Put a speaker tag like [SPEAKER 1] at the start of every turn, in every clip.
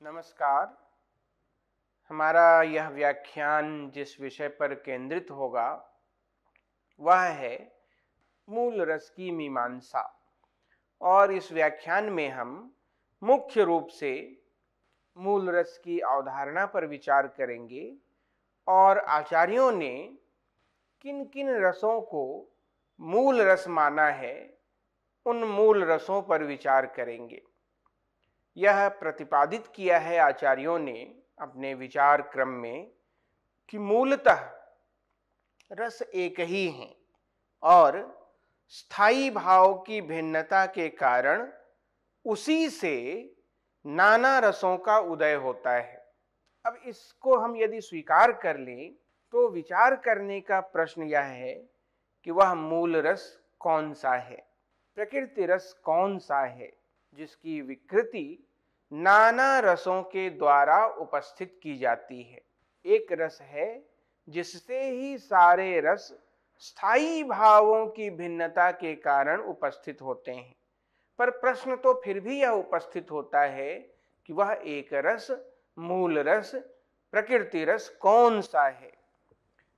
[SPEAKER 1] नमस्कार। हमारा यह व्याख्यान जिस विषय पर केंद्रित होगा वह है मूल रस की मीमांसा। और इस व्याख्यान में हम मुख्य रूप से मूल रस की अवधारणा पर विचार करेंगे और आचार्यों ने किन किन रसों को मूल रस माना है उन मूल रसों पर विचार करेंगे। यह प्रतिपादित किया है आचार्यों ने अपने विचार क्रम में कि मूलतः रस एक ही हैं और स्थायी भाव की भिन्नता के कारण उसी से नाना रसों का उदय होता है। अब इसको हम यदि स्वीकार कर लें तो विचार करने का प्रश्न यह है कि वह मूल रस कौन सा है, प्रकृति रस कौन सा है जिसकी विकृति नाना रसों के द्वारा उपस्थित की जाती है। एक रस है जिससे ही सारे रस स्थायी भावों की भिन्नता के कारण उपस्थित होते हैं, पर प्रश्न तो फिर भी यह उपस्थित होता है कि वह एक रस, मूल रस, प्रकृति रस कौन सा है।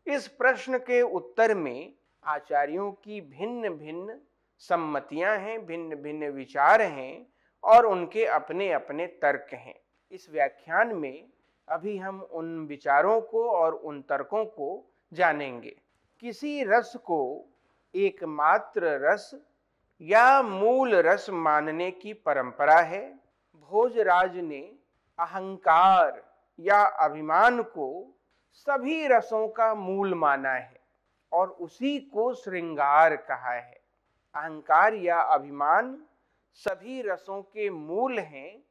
[SPEAKER 1] इस प्रश्न के उत्तर में आचार्यों की भिन्न भिन्न सम्मतियां हैं, भिन्न भिन्न विचार हैं और उनके अपने अपने तर्क हैं। इस व्याख्यान में अभी हम उन विचारों को और उन तर्कों को जानेंगे। किसी रस को एकमात्र रस या मूल रस मानने की परंपरा है। भोजराज ने अहंकार या अभिमान को सभी रसों का मूल माना है और उसी को श्रृंगार कहा है। अहंकार या अभिमान सभी रसों के मूल हैं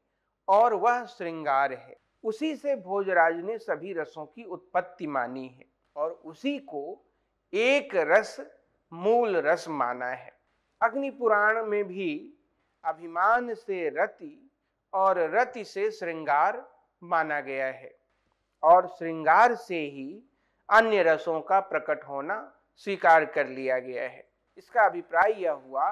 [SPEAKER 1] और वह श्रृंगार है। उसी से भोजराज ने सभी रसों की उत्पत्ति मानी है और उसी को एक रस, मूल रस माना है। अग्नि पुराण में भी अभिमान से रति और रति से श्रृंगार माना गया है और श्रृंगार से ही अन्य रसों का प्रकट होना स्वीकार कर लिया गया है। इसका अभिप्राय यह हुआ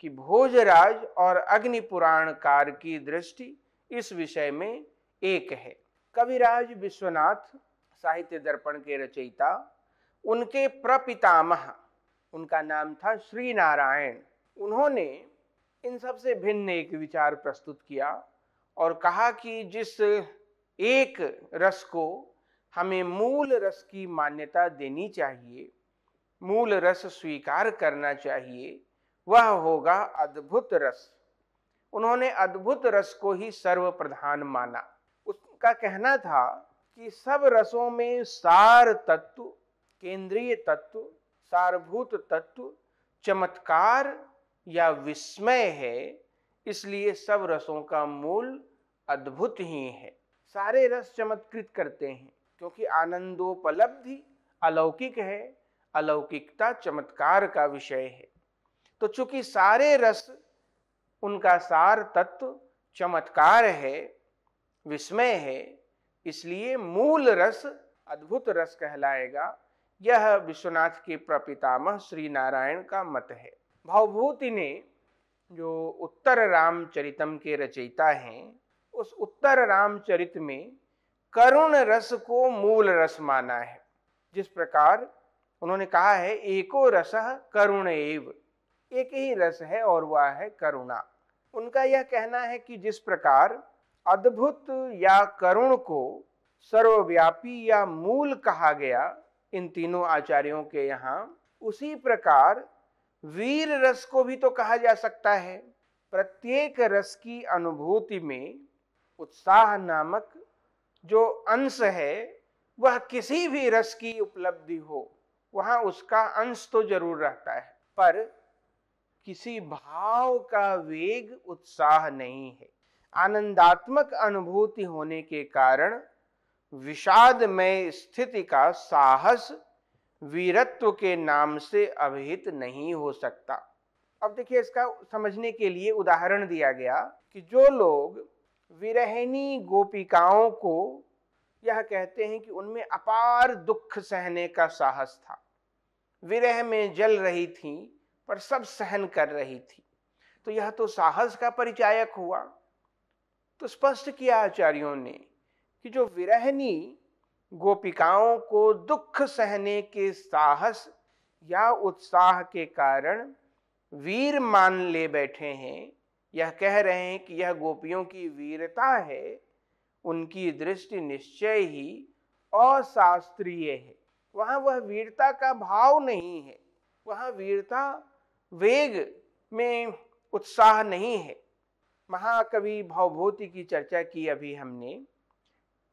[SPEAKER 1] कि भोजराज और अग्नि पुराणकार की दृष्टि इस विषय में एक है। कविराज विश्वनाथ साहित्य दर्पण के रचयिता, उनके प्रपितामह, उनका नाम था श्री नारायण, उन्होंने इन सब से भिन्न एक विचार प्रस्तुत किया और कहा कि जिस एक रस को हमें मूल रस की मान्यता देनी चाहिए, मूल रस स्वीकार करना चाहिए, वह होगा अद्भुत रस। उन्होंने अद्भुत रस को ही सर्वप्रधान माना। उसका कहना था कि सब रसों में सार तत्व, केंद्रीय तत्व, सारभूत तत्व चमत्कार या विस्मय है, इसलिए सब रसों का मूल अद्भुत ही है। सारे रस चमत्कृत करते हैं क्योंकि आनंदोपलब्धि अलौकिक है, अलौकिकता चमत्कार का विषय है। तो चूंकि सारे रस उनका सार तत्व चमत्कार है, विस्मय है, इसलिए मूल रस अद्भुत रस कहलाएगा। यह विश्वनाथ के प्रपितामह श्री नारायण का मत है। भवभूति ने, जो उत्तर रामचरितम के रचयिता हैं, उस उत्तर रामचरित में करुण रस को मूल रस माना है। जिस प्रकार उन्होंने कहा है एको रसः करुण एव, एक ही रस है और वह है करुणा। उनका यह कहना है कि जिस प्रकार अद्भुत या करुण को सर्वव्यापी या मूल कहा गया इन तीनों आचार्यों के यहाँ, उसी प्रकार वीर रस को भी तो कहा जा सकता है। प्रत्येक रस की अनुभूति में उत्साह नामक जो अंश है, वह किसी भी रस की उपलब्धि हो वहां उसका अंश तो जरूर रहता है, पर किसी भाव का वेग, उत्साह नहीं है। आनंदात्मक अनुभूति होने के कारण विषादमय स्थिति का साहस वीरत्व के नाम से अभिहित नहीं हो सकता। अब देखिए, इसका समझने के लिए उदाहरण दिया गया कि जो लोग विरहिणी गोपिकाओं को यह कहते हैं कि उनमें अपार दुख सहने का साहस था, विरह में जल रही थी पर सब सहन कर रही थी, तो यह तो साहस का परिचायक हुआ। तो स्पष्ट किया आचार्यों ने कि जो विरहनी गोपिकाओं को दुख सहने के साहस या उत्साह के कारण वीर मान ले बैठे हैं, यह कह रहे हैं कि यह गोपियों की वीरता है, उनकी दृष्टि निश्चय ही अशास्त्रीय है। वहां वह वीरता का भाव नहीं है, वहां वीरता वेग में उत्साह नहीं है। महाकवि भवभूति की चर्चा की अभी हमने,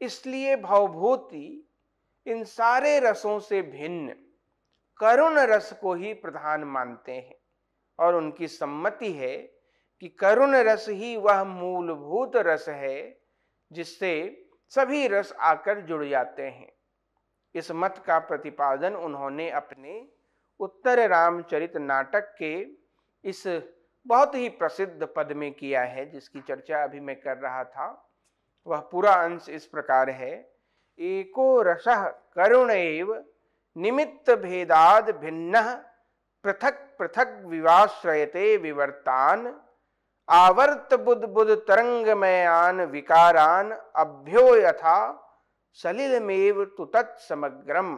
[SPEAKER 1] इसलिए भवभूति इन सारे रसों से भिन्न करुण रस को ही प्रधान मानते हैं और उनकी सम्मति है कि करुण रस ही वह मूलभूत रस है जिससे सभी रस आकर जुड़ जाते हैं। इस मत का प्रतिपादन उन्होंने अपने उत्तर रामचरित नाटक के इस बहुत ही प्रसिद्ध पद में किया है, जिसकी चर्चा अभी मैं कर रहा था। वह पूरा अंश इस प्रकार है। एको रसः करुण एव निमित्त भेदाद भिन्नः पृथक पृथक विवाश्रयते विवर्तान आवर्त बुद्ध बुद्ध तरंगमयान विकारान अभ्यो यथा सलिलमेव तु तत्समग्रम।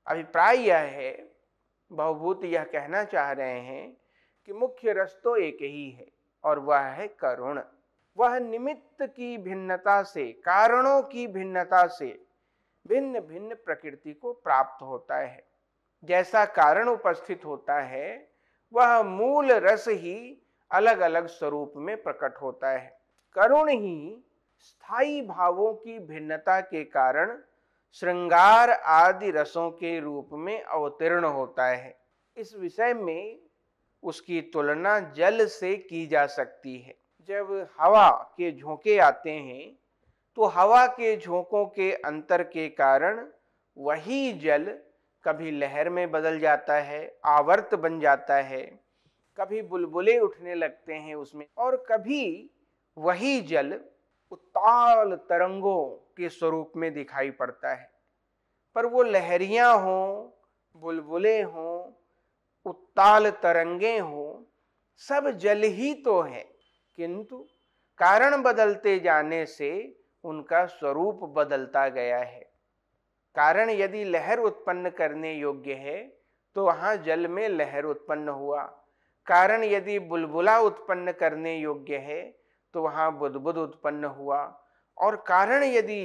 [SPEAKER 1] अभिप्राय यह है, भवभूति यह कहना चाह रहे हैं कि मुख्य रस तो एक ही है और वह है करुण। वह निमित्त की भिन्नता से, कारणों की भिन्नता से भिन्न भिन्न प्रकृति को प्राप्त होता है। जैसा कारण उपस्थित होता है वह मूल रस ही अलग अलग स्वरूप में प्रकट होता है। करुण ही स्थायी भावों की भिन्नता के कारण श्रृंगार आदि रसों के रूप में अवतीर्ण होता है। इस विषय में उसकी तुलना जल से की जा सकती है। जब हवा के झोंके आते हैं तो हवा के झोंकों के अंतर के कारण वही जल कभी लहर में बदल जाता है, आवर्त बन जाता है, कभी बुलबुले उठने लगते हैं उसमें, और कभी वही जल उत्ताल तरंगों के स्वरूप में दिखाई पड़ता है। पर वो लहरियां हों, बुलबुले हों, उत्ताल तरंगे हों, सब जल ही तो है, किंतु कारण बदलते जाने से उनका स्वरूप बदलता गया है। कारण यदि लहर उत्पन्न करने योग्य है तो वहां जल में लहर उत्पन्न हुआ। कारण यदि बुलबुला उत्पन्न करने योग्य है तो वहां बुदबुद उत्पन्न हुआ। और कारण यदि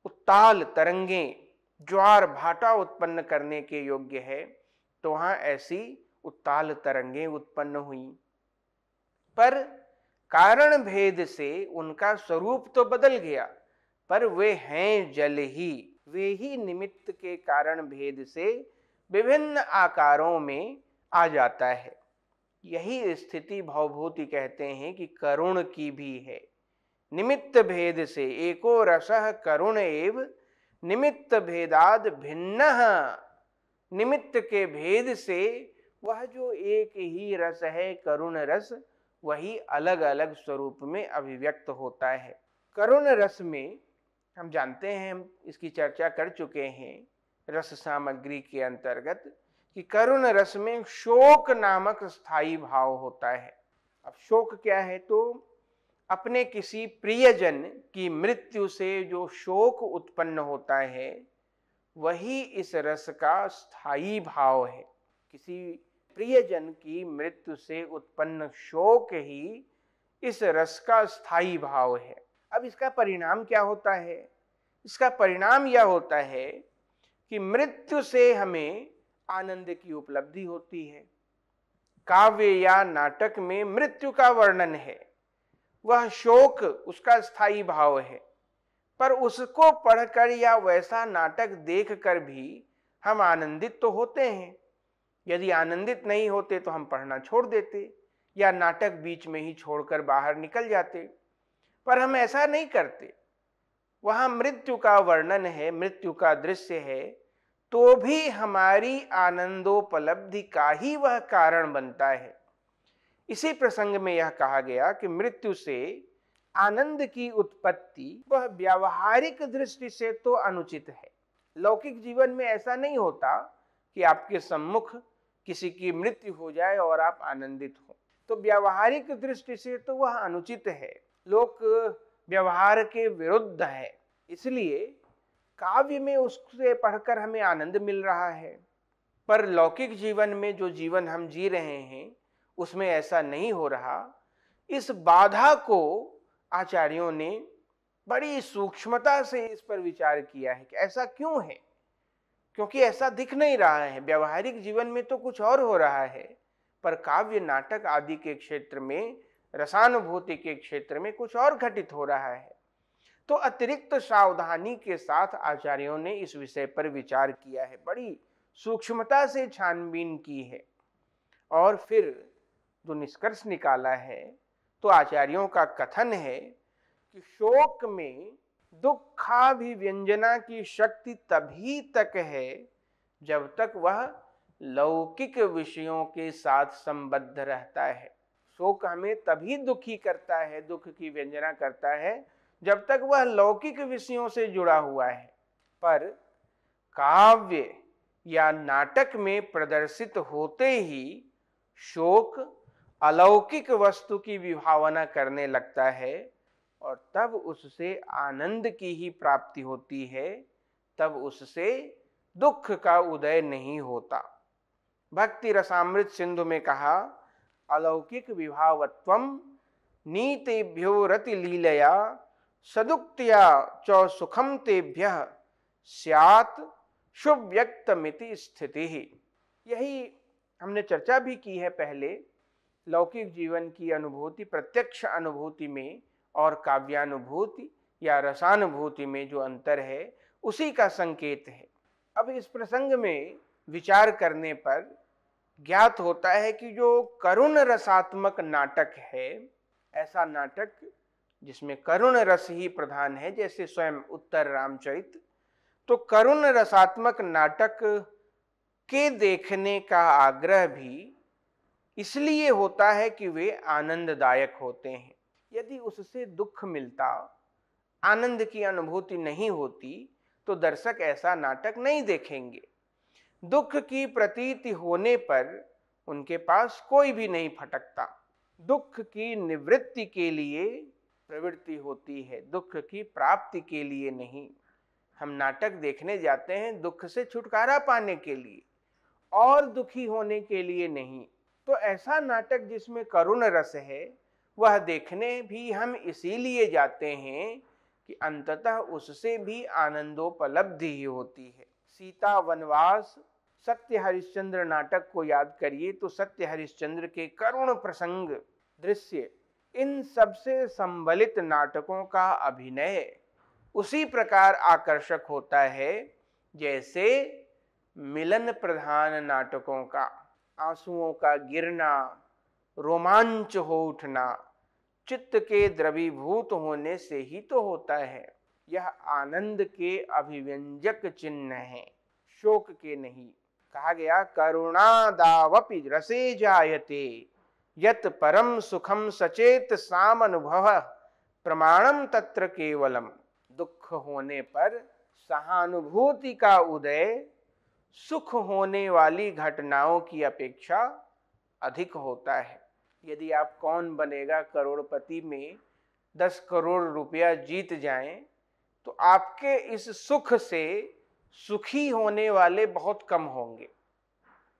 [SPEAKER 1] उत्ताल तरंगे, ज्वार भाटा उत्पन्न करने के योग्य है तो वहां ऐसी उत्ताल तरंगे उत्पन्न हुई। पर कारण भेद से उनका स्वरूप तो बदल गया, पर वे हैं जल ही। वे ही निमित्त के कारण भेद से विभिन्न आकारों में आ जाता है। यही स्थिति भवभूति कहते हैं कि करुण की भी है। निमित्त भेद से एको रसः करुण एव निमित्त भेदाद भिन्नः। निमित्त के भेद से वह जो एक ही रस है, करुण रस, वही अलग अलग स्वरूप में अभिव्यक्त होता है। करुण रस में हम जानते हैं, हम इसकी चर्चा कर चुके हैं रस सामग्री के अंतर्गत, कि करुण रस में शोक नामक स्थायी भाव होता है। अब शोक क्या है, तो अपने किसी प्रियजन की मृत्यु से जो शोक उत्पन्न होता है वही इस रस का स्थायी भाव है। किसी प्रियजन की मृत्यु से उत्पन्न शोक ही इस रस का स्थायी भाव है। अब इसका परिणाम क्या होता है? इसका परिणाम यह होता है कि मृत्यु से हमें आनंद की उपलब्धि होती है। काव्य या नाटक में मृत्यु का वर्णन है, वह शोक उसका स्थायी भाव है, पर उसको पढ़कर या वैसा नाटक देखकर भी हम आनंदित तो होते हैं। यदि आनंदित नहीं होते तो हम पढ़ना छोड़ देते या नाटक बीच में ही छोड़कर बाहर निकल जाते, पर हम ऐसा नहीं करते। वहां मृत्यु का वर्णन है, मृत्यु का दृश्य है, तो भी हमारी आनंदोपलब्धि का ही वह कारण बनता है। इसी प्रसंग में यह कहा गया कि मृत्यु से आनंद की उत्पत्ति वह व्यावहारिक दृष्टि से तो अनुचित है। लौकिक जीवन में ऐसा नहीं होता कि आपके सम्मुख किसी की मृत्यु हो जाए और आप आनंदित हो, तो व्यावहारिक दृष्टि से तो वह अनुचित है। लोक व्यवहार के विरुद्ध है, इसलिए काव्य में उससे पढ़कर हमें आनंद मिल रहा है। पर लौकिक जीवन में जो जीवन हम जी रहे हैं उसमें ऐसा नहीं हो रहा। इस बाधा को आचार्यों ने बड़ी सूक्ष्मता से इस पर विचार किया है कि ऐसा क्यों है, क्योंकि ऐसा दिख नहीं रहा है। व्यवहारिक जीवन में तो कुछ और हो रहा है, पर काव्य नाटक आदि के क्षेत्र में, रसानुभूति के क्षेत्र में कुछ और घटित हो रहा है। तो अतिरिक्त सावधानी के साथ आचार्यों ने इस विषय पर विचार किया है, बड़ी सूक्ष्मता से छानबीन की है और फिर जो निष्कर्ष निकाला है, तो आचार्यों का कथन है कि शोक में दुखाभिव्यंजना की शक्ति तभी तक है जब तक वह लौकिक विषयों के साथ संबद्ध रहता है। शोक हमें तभी दुखी करता है, दुख की व्यंजना करता है, जब तक वह लौकिक विषयों से जुड़ा हुआ है। पर काव्य या नाटक में प्रदर्शित होते ही शोक अलौकिक वस्तु की विभावना करने लगता है और तब उससे आनंद की ही प्राप्ति होती है, तब उससे दुख का उदय नहीं होता। भक्ति रसामृत सिंधु में कहा, अलौकिक विभावत्वम नीतेभ्यो रति लीलया सदुक्त्या च सुखम तेभ्यः स्यात् शुभव्यक्तमिति स्थिति। यही हमने चर्चा भी की है पहले। लौकिक जीवन की अनुभूति प्रत्यक्ष अनुभूति में और काव्यानुभूति या रसानुभूति में जो अंतर है उसी का संकेत है। अब इस प्रसंग में विचार करने पर ज्ञात होता है कि जो करुण रसात्मक नाटक है, ऐसा नाटक जिसमें करुण रस ही प्रधान है, जैसे स्वयं उत्तर रामचरित, तो करुण रसात्मक नाटक के देखने का आग्रह भी इसलिए होता है कि वे आनंददायक होते हैं। यदि उससे दुख मिलता, आनंद की अनुभूति नहीं होती, तो दर्शक ऐसा नाटक नहीं देखेंगे। दुख की प्रतीति होने पर उनके पास कोई भी नहीं फटकता। दुख की निवृत्ति के लिए प्रवृत्ति होती है, दुख की प्राप्ति के लिए नहीं। हम नाटक देखने जाते हैं दुख से छुटकारा पाने के लिए और दुखी होने के लिए नहीं। तो ऐसा नाटक जिसमें करुण रस है, वह देखने भी हम इसीलिए जाते हैं कि अंततः उससे भी आनंदोपलब्धि ही होती है। सीता वनवास, सत्य हरिश्चंद्र नाटक को याद करिए तो सत्य हरिश्चंद्र के करुण प्रसंग, दृश्य, इन सबसे संबलित नाटकों का अभिनय उसी प्रकार आकर्षक होता है जैसे मिलन प्रधान नाटकों का आंसुओं का गिरना, रोमांच हो उठना, चित्त के द्रवीभूत होने से ही तो होता है। यह आनंद के अभिव्यंजक चिन्ह है, शोक के नहीं। कहा गया, करुणादावपि रसे जायते यत परम सुखम सचेत साम अनुभव प्रमाणम तत्र केवलम। दुख होने पर सहानुभूति का उदय सुख होने वाली घटनाओं की अपेक्षा अधिक होता है। यदि आप कौन बनेगा करोड़पति में 10 करोड़ रुपया जीत जाएं, तो आपके इस सुख से सुखी होने वाले बहुत कम होंगे।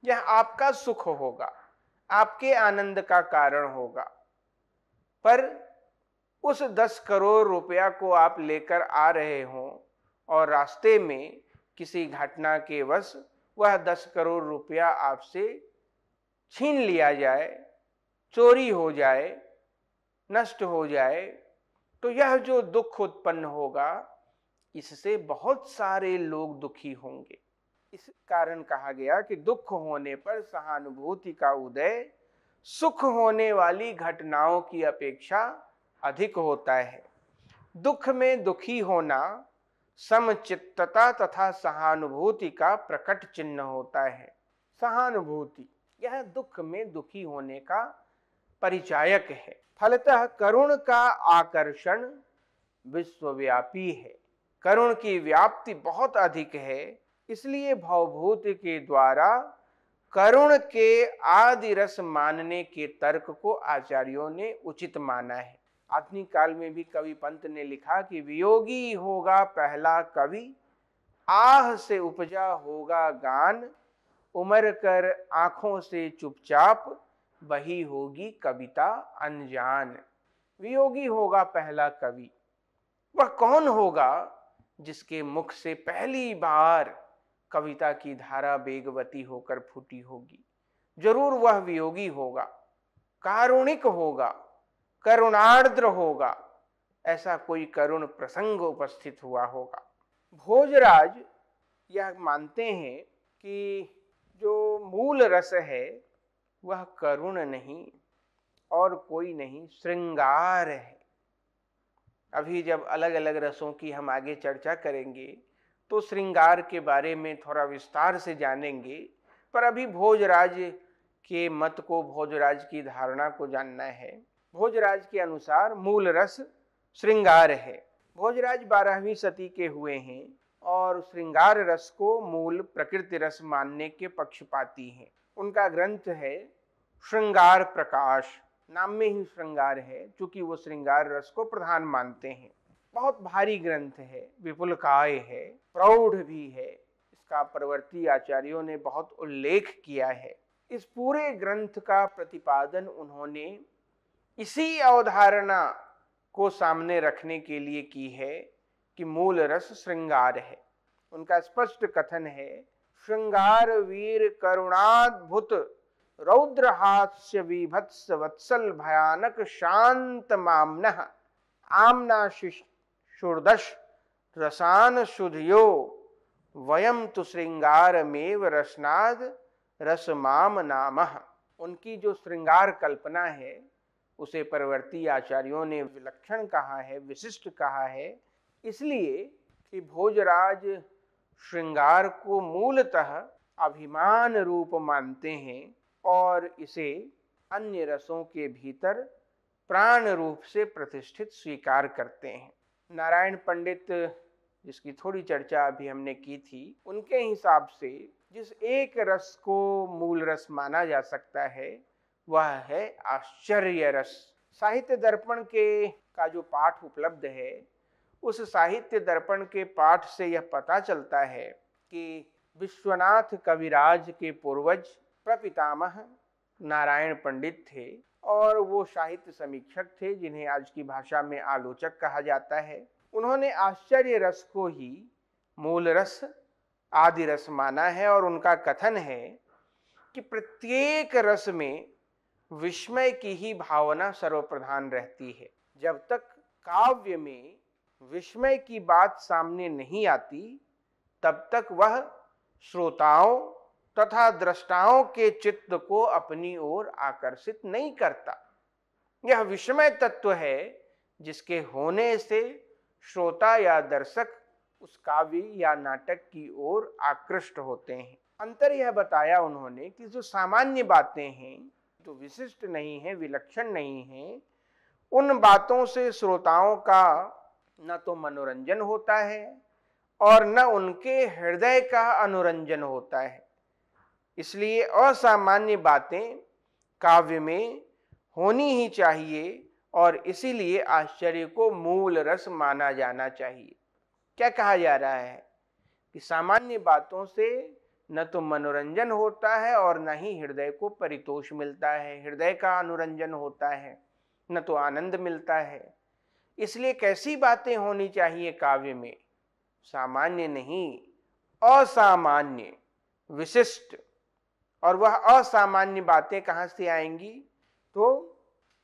[SPEAKER 1] यह आपका सुख होगा, आपके आनंद का कारण होगा। पर उस 10 करोड़ रुपया को आप लेकर आ रहे हों और रास्ते में किसी घटना के वश वह 10 करोड़ रुपया आपसे छीन लिया जाए, चोरी हो जाए, नष्ट हो जाए, तो यह जो दुख उत्पन्न होगा, इससे बहुत सारे लोग दुखी होंगे। इस कारण कहा गया कि दुख होने पर सहानुभूति का उदय सुख होने वाली घटनाओं की अपेक्षा अधिक होता है। दुख में दुखी होना समचित्तता तथा सहानुभूति का प्रकट चिन्ह होता है। सहानुभूति यह दुख में दुखी होने का परिचायक है। फलतः करुण का आकर्षण विश्वव्यापी है। करुण की व्याप्ति बहुत अधिक है, इसलिए भवभूति के द्वारा करुण के आदि रस मानने के तर्क को आचार्यों ने उचित माना है। आधुनिक काल में भी कवि पंत ने लिखा कि वियोगी होगा पहला कवि, आह से उपजा होगा गान, उमर कर आंखों से चुपचाप, बही होगी कविता अनजान। वियोगी होगा पहला कवि, वह कौन होगा जिसके मुख से पहली बार कविता की धारा वेगवती होकर फूटी होगी। जरूर वह वियोगी होगा, कारुणिक होगा, करुणार्द्र होगा, ऐसा कोई करुण प्रसंग उपस्थित हुआ होगा। भोजराज यह मानते हैं कि जो मूल रस है वह करुण नहीं और कोई नहीं, श्रृंगार है। अभी जब अलग अलग रसों की हम आगे चर्चा करेंगे तो श्रृंगार के बारे में थोड़ा विस्तार से जानेंगे, पर अभी भोजराज के मत को, भोजराज की धारणा को जानना है। भोजराज के अनुसार मूल रस श्रृंगार है। भोजराज 12वीं सदी के हुए हैं और श्रृंगार रस को मूल प्रकृति रस मानने के पक्षपाती हैं। उनका ग्रंथ है श्रृंगार प्रकाश, नाम में ही श्रृंगार है, चूंकि वो श्रृंगार रस को प्रधान मानते हैं। बहुत भारी ग्रंथ है, विपुलकाय है, प्रौढ़ भी है। इसका परवर्ती आचार्यों ने बहुत उल्लेख किया है। इस पूरे ग्रंथ का प्रतिपादन उन्होंने इसी अवधारणा को सामने रखने के लिए की है कि मूल रस श्रृंगार है। उनका स्पष्ट कथन है, श्रृंगार वीर करुणाद्भुत, रौद्र हास्य विभत्स वत्सल भयानक शांत मामनः, आमना शुर्दश रसान शुधियो, वयम तु श्रृंगारमेव रसनाद रसमाम नामः। उनकी जो श्रृंगार कल्पना है उसे परवर्ती आचार्यों ने विलक्षण कहा है, विशिष्ट कहा है, इसलिए कि भोजराज श्रृंगार को मूलतः अभिमान रूप मानते हैं और इसे अन्य रसों के भीतर प्राण रूप से प्रतिष्ठित स्वीकार करते हैं। नारायण पंडित, जिसकी थोड़ी चर्चा अभी हमने की थी, उनके हिसाब से जिस एक रस को मूल रस माना जा सकता है वह है आश्चर्य रस। साहित्य दर्पण के का जो पाठ उपलब्ध है, उस साहित्य दर्पण के पाठ से यह पता चलता है कि विश्वनाथ कविराज के पूर्वज प्रपितामह नारायण पंडित थे और वो साहित्य समीक्षक थे, जिन्हें आज की भाषा में आलोचक कहा जाता है। उन्होंने आश्चर्य रस को ही मूल रस, आदि रस माना है और उनका कथन है कि प्रत्येक रस में विस्मय की ही भावना सर्वप्रधान रहती है। जब तक काव्य में विस्मय की बात सामने नहीं आती तब तक वह श्रोताओं तथा दृष्टाओं के चित्त को अपनी ओर आकर्षित नहीं करता। यह विस्मय तत्व है जिसके होने से श्रोता या दर्शक उस काव्य या नाटक की ओर आकृष्ट होते हैं। अंतर यह बताया उन्होंने कि जो सामान्य बातें हैं, जो विशिष्ट नहीं है, विलक्षण नहीं है, उन बातों से श्रोताओं का न तो मनोरंजन होता है और न उनके हृदय का अनुरंजन होता है। इसलिए असामान्य बातें काव्य में होनी ही चाहिए और इसीलिए आश्चर्य को मूल रस माना जाना चाहिए। क्या कहा जा रहा है कि सामान्य बातों से न तो मनोरंजन होता है और न ही हृदय को परितोष मिलता है, हृदय का अनुरंजन होता है, न तो आनंद मिलता है। इसलिए कैसी बातें होनी चाहिए काव्य में? सामान्य नहीं, असामान्य, विशिष्ट। और वह असामान्य बातें कहाँ से आएंगी? तो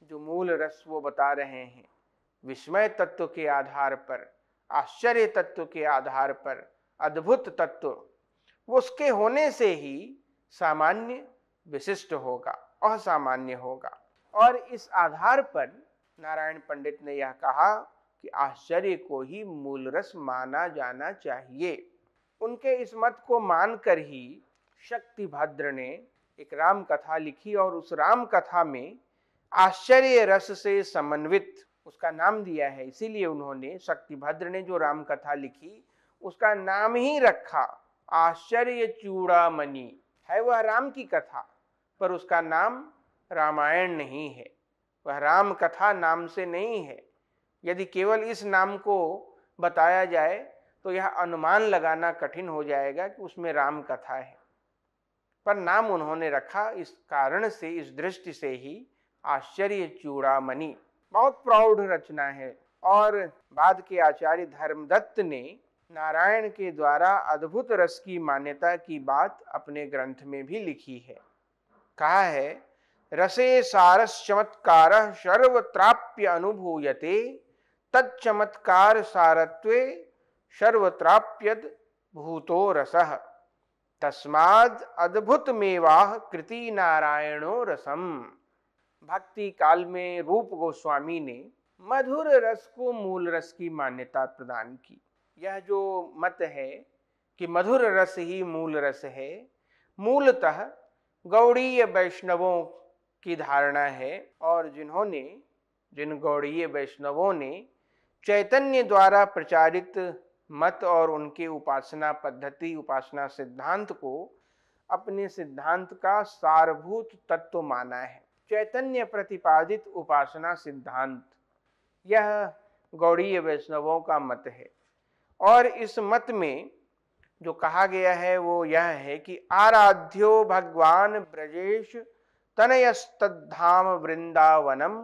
[SPEAKER 1] जो मूल रस वो बता रहे हैं, विस्मय तत्व के आधार पर, आश्चर्य तत्व के आधार पर, अद्भुत तत्व, वो उसके होने से ही सामान्य विशिष्ट होगा, असामान्य होगा। और इस आधार पर नारायण पंडित ने यह कहा कि आश्चर्य को ही मूल रस माना जाना चाहिए। उनके इस मत को मानकर ही शक्तिभद्र ने एक राम कथा लिखी और उस राम कथा में आश्चर्य रस से समन्वित उसका नाम दिया है। इसीलिए उन्होंने, शक्तिभद्र ने जो राम कथा लिखी उसका नाम ही रखा आश्चर्य चूड़ामणि। है वह राम की कथा, पर उसका नाम रामायण नहीं है, वह राम कथा नाम से नहीं है। यदि केवल इस नाम को बताया जाए तो यह अनुमान लगाना कठिन हो जाएगा कि उसमें राम कथा है, पर नाम उन्होंने रखा इस कारण से, इस दृष्टि से ही आश्चर्य चूड़ामणि। बहुत प्रौढ़ रचना है। और बाद के आचार्य धर्मदत्त ने नारायण के द्वारा अद्भुत रस की मान्यता की बात अपने ग्रंथ में भी लिखी है। कहा है, रसे सारस चमत्कार सर्वत्राप्य अनुभूयते, तच्चमत्कार सारत्वे सर्वत्राप्यद भूतो रसः, तस्माद् अद्भुतमेवाह कृति नारायणो रसम। भक्ति काल में रूप गोस्वामी ने मधुर रस को मूल रस की मान्यता प्रदान की। यह जो मत है कि मधुर रस ही मूल रस है, मूलतः गौड़ीय वैष्णवों की धारणा है। और जिन गौड़ीय वैष्णवों ने चैतन्य द्वारा प्रचारित मत और उनके उपासना पद्धति, उपासना सिद्धांत को अपने सिद्धांत का सारभूत तत्व माना है, चैतन्य प्रतिपादित उपासना सिद्धांत, यह गौड़ीय वैष्णवों का मत है। और इस मत में जो कहा गया है वो यह है कि आराध्यो भगवान ब्रजेश तनयस्तद्धाम वृंदावनम,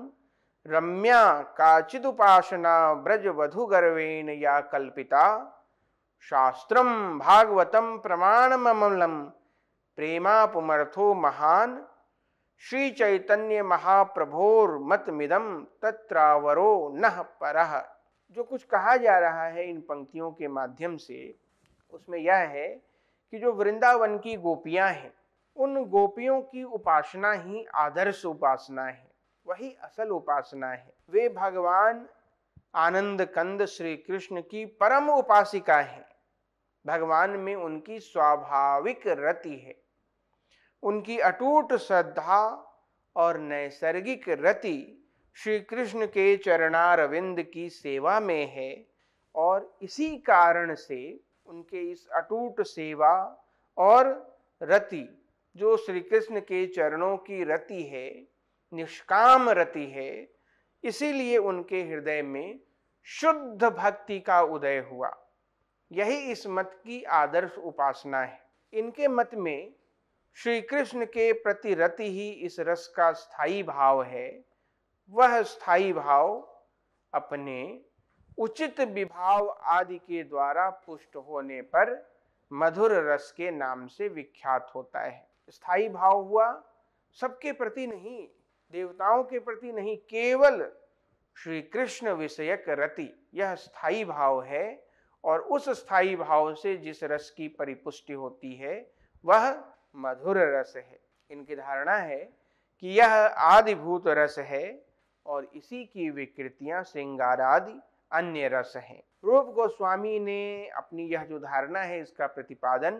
[SPEAKER 1] रम्या काचिद उपासना ब्रज वधु गर्वेण या कल्पिता, शास्त्रम भागवतम प्रमाणममलम प्रेमापुमर्थो महान, श्री चैतन्य महाप्रभोर मतमिदम तत्रावरो नः परः। जो कुछ कहा जा रहा है इन पंक्तियों के माध्यम से, उसमें यह है कि जो वृंदावन की गोपियां हैं, उन गोपियों की उपासना ही आदर्श उपासना है, वही असल उपासना है। वे भगवान आनंद कंद श्री कृष्ण की परम उपासिका हैं। भगवान में उनकी स्वाभाविक रति है, उनकी अटूट श्रद्धा और नैसर्गिक रति श्री कृष्ण के चरणारविंद की सेवा में है। और इसी कारण से उनके इस अटूट सेवा और रति, जो श्री कृष्ण के चरणों की रति है, निष्काम रति है, इसीलिए उनके हृदय में शुद्ध भक्ति का उदय हुआ। यही इस मत की आदर्श उपासना है। इनके मत में श्री कृष्ण के प्रति रति ही इस रस का स्थायी भाव है। वह स्थायी भाव अपने उचित विभाव आदि के द्वारा पुष्ट होने पर मधुर रस के नाम से विख्यात होता है। स्थायी भाव हुआ सबके प्रति नहीं, देवताओं के प्रति नहीं, केवल श्री कृष्ण विषयक रति, यह स्थायी भाव है। और उस स्थायी भाव से जिस रस की परिपुष्टि होती है वह मधुर रस है। इनकी धारणा है कि यह आदिभूत रस है और इसी की विकृतियां श्रृंगारादि अन्य रस हैं। रूप गोस्वामी ने अपनी यह जो धारणा है इसका प्रतिपादन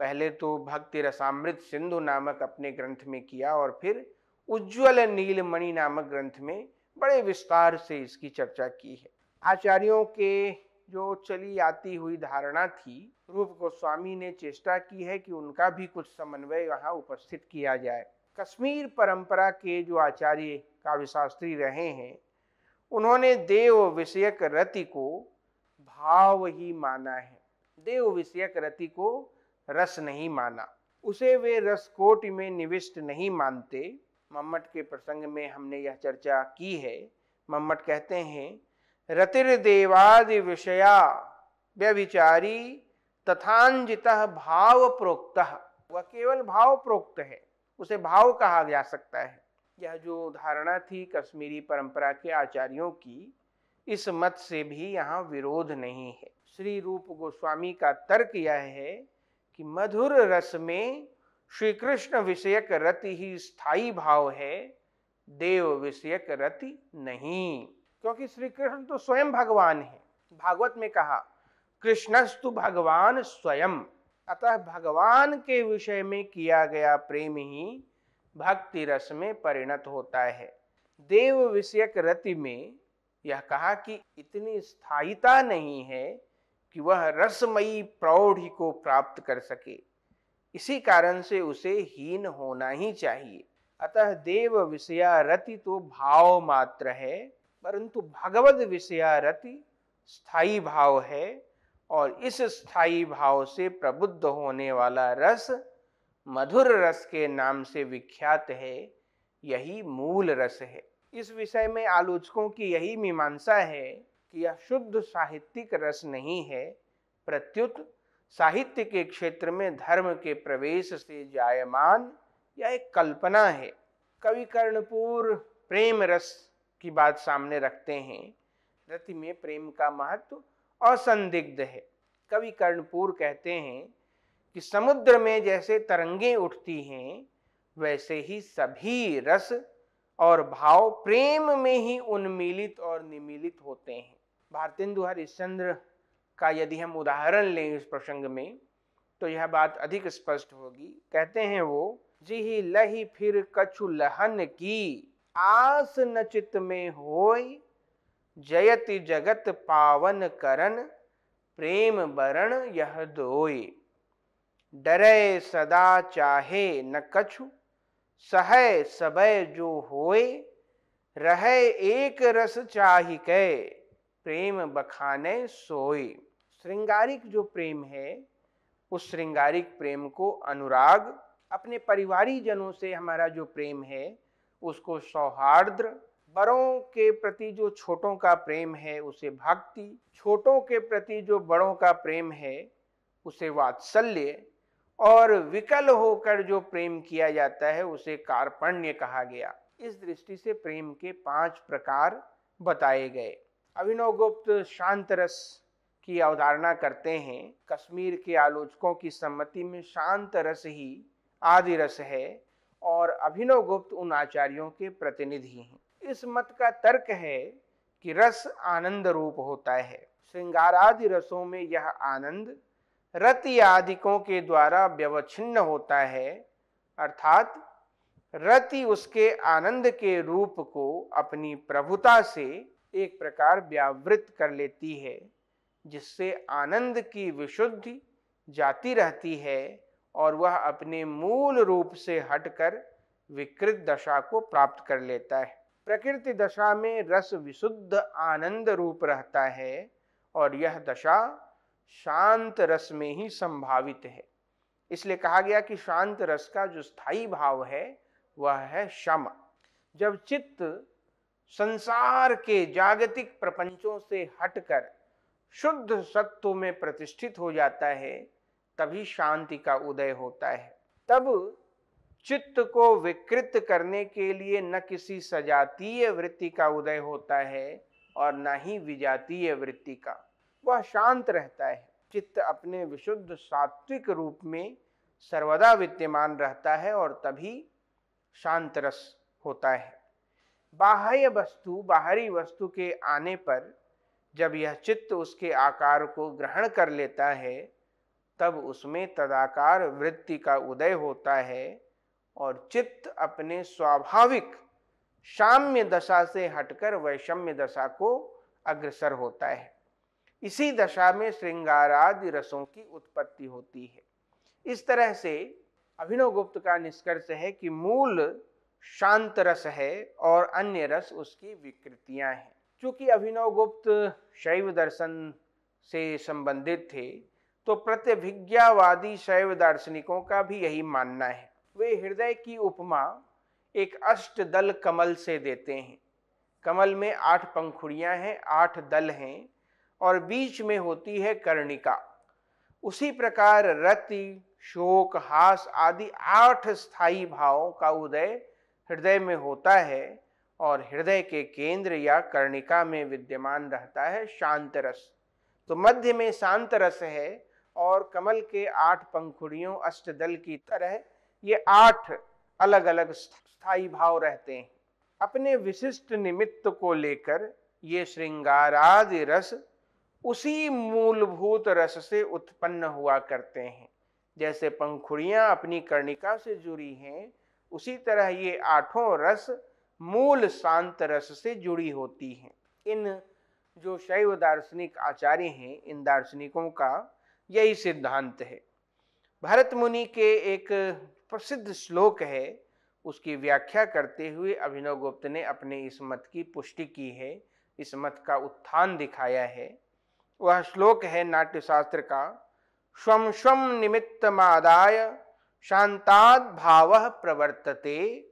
[SPEAKER 1] पहले तो भक्ति रसामृत सिंधु नामक अपने ग्रंथ में किया और फिर उज्ज्वल नीलमणि नामक ग्रंथ में बड़े विस्तार से इसकी चर्चा की है। आचार्यों के जो चली आती हुई धारणा थी, रूप गोस्वामी ने चेष्टा की है कि उनका भी कुछ समन्वय यहाँ उपस्थित किया जाए। कश्मीर परंपरा के जो आचार्य काव्यशास्त्री रहे हैं, उन्होंने देव विषयक रति को भाव ही माना है, देव विषयक रति को रस नहीं माना, उसे वे रसकोटि में निविष्ट नहीं मानते। मम्मट के प्रसंग में हमने यह चर्चा की है। मम्मट कहते हैं, रतिर्देवादि विषया व्यभिचारी तथांजितः भाव प्रोक्तः। वह केवल भाव प्रोक्त है, उसे भाव कहा जा सकता है। यह जो धारणा थी कश्मीरी परंपरा के आचार्यों की, इस मत से भी यहाँ विरोध नहीं है। श्री रूप गोस्वामी का तर्क यह है कि मधुर रस में श्री कृष्ण विषयक रति ही स्थायी भाव है, देव विषयक रति नहीं। क्योंकि श्री कृष्ण तो स्वयं भगवान है। भागवत में कहा, कृष्णस्तु भगवान स्वयं। अतः भगवान के विषय में किया गया प्रेम ही भक्ति रस में परिणत होता है। देव विषयक रति में यह कहा कि इतनी स्थायिता नहीं है कि वह रसमयी प्रौढ़ि को प्राप्त कर सके, इसी कारण से उसे हीन होना ही चाहिए। अतः देव विषया रति तो भाव मात्र है, परंतु भगवद विषया रति स्थायी भाव है, और इस स्थायी भाव से प्रबुद्ध होने वाला रस मधुर रस के नाम से विख्यात है। यही मूल रस है। इस विषय में आलोचकों की यही मीमांसा है कि यह शुद्ध साहित्यिक रस नहीं है, प्रत्युत साहित्य के क्षेत्र में धर्म के प्रवेश से जायमान यह एक कल्पना है। कवि कर्णपुर प्रेम रस की बात सामने रखते हैं। रति में प्रेम का महत्व असंदिग्ध है। कवि कर्णपुर कहते हैं कि समुद्र में जैसे तरंगें उठती हैं, वैसे ही सभी रस और भाव प्रेम में ही उन्मीलित और निमीलित होते हैं। भारतेंदु हरिश्चंद्र का यदि हम उदाहरण लें इस प्रसंग में, तो यह बात अधिक स्पष्ट होगी। कहते हैं वो, जिहि लहि फिर कछु लहन की, आस न चित में होय, जयति जगत पावन करन, प्रेम बरण यह दोय। डरै सदा चाहे न कछु, सहै सबय जो होय, रहै एक रस चाहि कै, प्रेम बखाने सोय। श्रृंगारिक जो प्रेम है, उस श्रृंगारिक प्रेम को अनुराग, अपने परिवारी जनों से हमारा जो प्रेम है उसको सौहार्द्र, बड़ों के प्रति जो छोटों का प्रेम है उसे भक्ति, छोटों के प्रति जो बड़ों का प्रेम है उसे वात्सल्य, और विकल होकर जो प्रेम किया जाता है उसे कार्पण्य कहा गया। इस दृष्टि से प्रेम के 5 प्रकार बताए गए। अभिनवगुप्त शांत रस की अवधारणा करते हैं। कश्मीर के आलोचकों की सम्मति में शांत रस ही आदि रस है, और अभिनवगुप्त उन आचार्यों के प्रतिनिधि हैं। इस मत का तर्क है कि रस आनंद रूप होता है। श्रृंगारादि रसों में यह आनंद रति आदिकों के द्वारा व्यवच्छिन्न होता है, अर्थात रति उसके आनंद के रूप को अपनी प्रभुता से एक प्रकार व्यावृत कर लेती है, जिससे आनंद की विशुद्धि जाती रहती है और वह अपने मूल रूप से हटकर विकृत दशा को प्राप्त कर लेता है। प्रकृति दशा में रस विशुद्ध आनंद रूप रहता है, और यह दशा शांत रस में ही संभावित है। इसलिए कहा गया कि शांत रस का जो स्थायी भाव है वह है शम। जब चित्त संसार के जागतिक प्रपंचों से हटकर शुद्ध सत्व में प्रतिष्ठित हो जाता है, तभी शांति का उदय होता है। तब चित्त को विकृत करने के लिए न किसी सजातीय वृत्ति का उदय होता है और न ही विजातीय वृत्ति का। वह शांत रहता है। चित्त अपने विशुद्ध सात्विक रूप में सर्वदा विद्यमान रहता है और तभी शांत रस होता है। बाह्य वस्तु, बाहरी वस्तु के आने पर जब यह चित्त उसके आकार को ग्रहण कर लेता है, तब उसमें तदाकार वृत्ति का उदय होता है और चित्त अपने स्वाभाविक साम्य दशा से हटकर वैषम्य दशा को अग्रसर होता है। इसी दशा में श्रृंगारादि रसों की उत्पत्ति होती है। इस तरह से अभिनवगुप्त का निष्कर्ष है कि मूल शांत रस है और अन्य रस उसकी विकृतियां हैं। चूंकि अभिनवगुप्त शैव दर्शन से संबंधित थे, तो प्रत्यभिज्ञावादी शैव दार्शनिकों का भी यही मानना है। वे हृदय की उपमा एक अष्टदल कमल से देते हैं। कमल में 8 पंखुड़ियां हैं, 8 दल हैं और बीच में होती है कर्णिका। उसी प्रकार रति, शोक, हास आदि 8 स्थायी भावों का उदय हृदय में होता है और हृदय के केंद्र या कर्णिका में विद्यमान रहता है शांत रस। तो मध्य में शांत रस है और कमल के 8 पंखुड़ियों अष्टदल की तरह ये 8 अलग अलग स्थायी भाव रहते हैं। अपने विशिष्ट निमित्त को लेकर ये श्रृंगारादि रस उसी मूलभूत रस से उत्पन्न हुआ करते हैं। जैसे पंखुड़ियां अपनी कर्णिका से जुड़ी हैं, उसी तरह ये 8 रस मूल शांत रस से जुड़ी होती हैं। इन जो शैव दार्शनिक आचार्य हैं, इन दार्शनिकों का यही सिद्धांत है। भरत मुनि के एक प्रसिद्ध श्लोक है, उसकी व्याख्या करते हुए अभिनवगुप्त ने अपने इस मत की पुष्टि की है, इस मत का उत्थान दिखाया है। वह श्लोक है नाट्यशास्त्र का, स्वम स्वम निमित्तमादाय शांताद भावः प्रवर्तते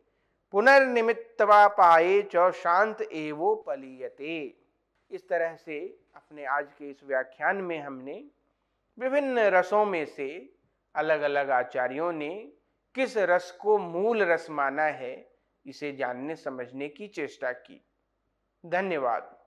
[SPEAKER 1] पुनर्निमित्तवापाये च शांत एवो पलीयते। इस तरह से अपने आज के इस व्याख्यान में हमने विभिन्न रसों में से अलग अलग आचार्यों ने किस रस को मूल रस माना है, इसे जानने समझने की चेष्टा की। धन्यवाद।